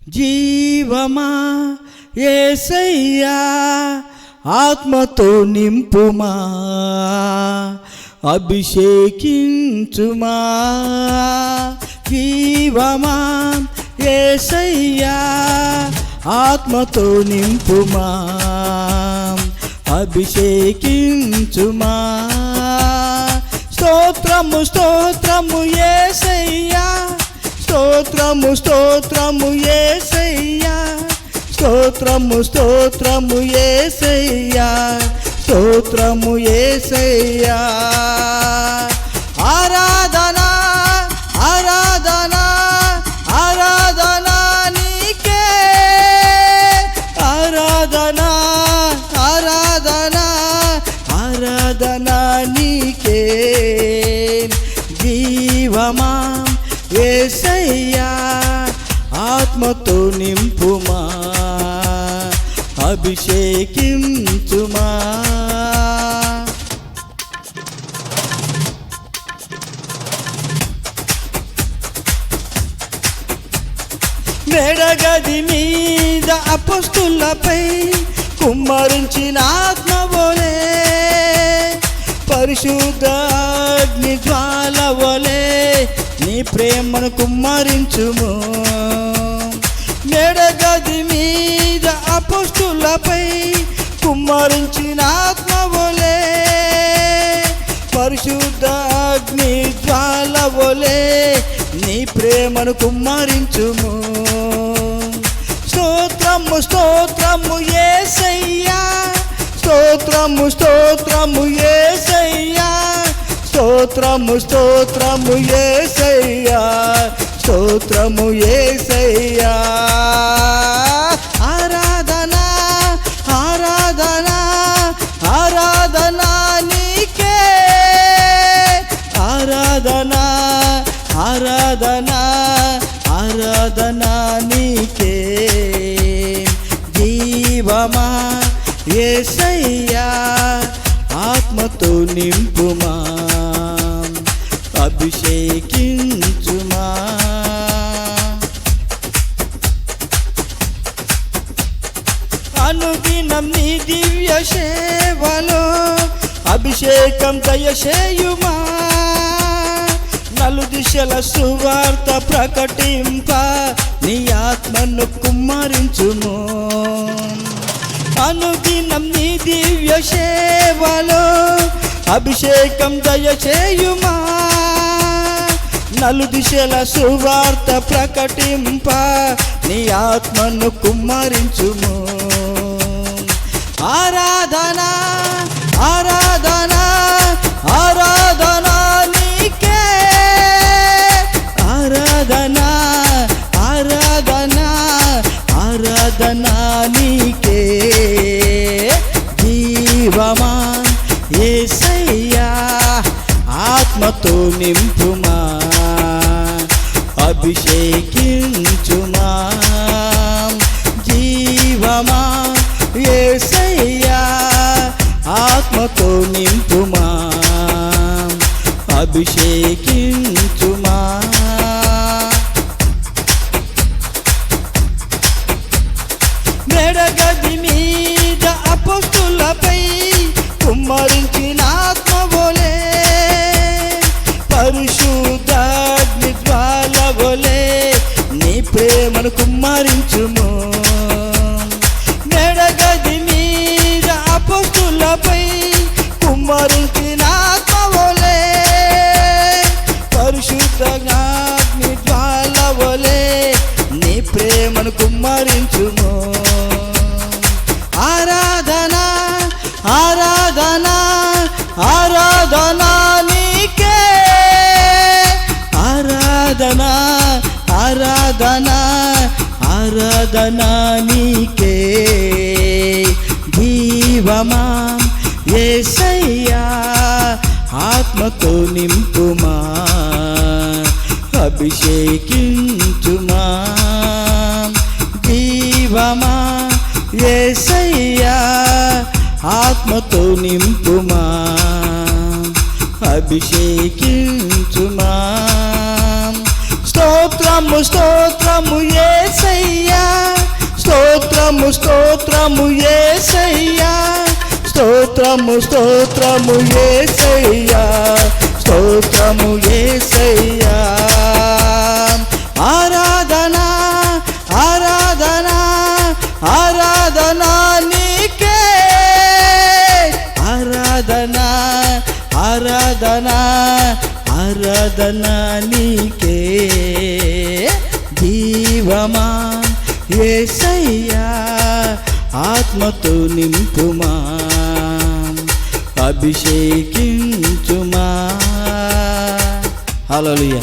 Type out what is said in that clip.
జీవమా యేసయ్యా ఆత్మతో నింపుమా, అభిషేకించుమా. జీవమా యేసయ్యా ఆత్మతో నింపుమా, అభిషేకించుమా. స్తోత్రము స్తోత్రము యేసయ్యా, స్తోత్రము స్తోత్రము యేసయ్యా, స్తోత్రము స్తోత్రము యేసయ్యా, స్తోత్రము యేసయ్యా. ఆరాధన ఆరాధన ఆరాధన నీకే, ఆరాధన ఆరాధన ఆరాధన నీకే. జీవమా యేసయ్యా ఆత్మతో నింపుమా, అభిషేకించుమా. మేడగది మీద అపొస్తలులపై కుమ్మరించిన ఆత్మవలే, పరిశుద్ధ అగ్ని జ్వాలవలే నీ ప్రేమను కుమ్మరించుము. మేడగది మీద అపొస్తలులపై కుమ్మరించిన ఆత్మవలే, పరిశుద్ధ అగ్ని జ్వాలవలే నీ ప్రేమను కుమ్మరించుము. స్తోత్రము స్తోత్రము యేసయ్యా, స్తోత్రము స్తోత్రము యేసయ్యా, స్తోత్రము స్తోత్రము యేసయ్యా, స్తోత్రము యేసయ్యా. ఆరాధన ఆరాధన ఆరాధన నీకే, ఆరాధన ఆరాధన ఆరాధన నీకే. జీవమా యేసయ్యా ఆత్మతో నింపుమా, అభిషేకించుమా. అనుదినం నీ దివ్య సేవలో అభిషేకం దయచేయుమా, నలు దిశల సువార్త ప్రకటింప నీ ఆత్మను కుమ్మరించుము. అనుదినం నీ దివ్య సేవలో అభిషేకం దయచేయుమా, నలు దిశల సువార్త ప్రకటింప నీ ఆత్మను కుమ్మరించుము. ఆరాధన ఆరాధన ఆరాధన నీకే, ఆరాధన ఆరాధన ఆరాధన నీకే. జీవమా యేసయ్యా ఆత్మతో నింపుమా, అభిషేకించుమా. జీవమా యేసయ్యా ఆత్మతో నింపుమా, అభిషేకించుమా. మేడగది మీద అపొస్తలులపై కుమ్మరించిన ఆత్మవలే, పరిశుద్ధ అగ్ని జ్వాలవలే నీ ప్రేమను కుమ్మరించుము. మేడగది మీద అపొస్తలులపై కుమ్మరించిన ఆత్మవలే, పరిశుద్ధ అగ్ని జ్వాలవలే నీ ప్రేమను కుమ్మరించుము. ఆరాధన ఆరాధన ఆరాధన నీకే, ఆరాధన ఆరాధన ఆరాధన నీకే. జీవమా యేసయ్యా ఆత్మతో నింపుమా, అభిషేకించుమా. జీవమా యేసయ్యా ఆత్మతో నింపుమా, అభిషేకించుమా. స్తోత్రము స్తోత్రము యేసయ్యా, స్తోత్రము యేసయ్యా, స్తోత్రము స్తోత్రము యేసయ్యా, స్తోత్రము యేసయ్యా. ఆరాధన ఆరాధన ఆరాధన నీకే, ఆరాధన ఆరాధన ఆరాధన నీకే. జీవమా యేసయ్యా, ఆత్మతో నింపుమా, అభిషేకించుమా. హల్లెలూయా.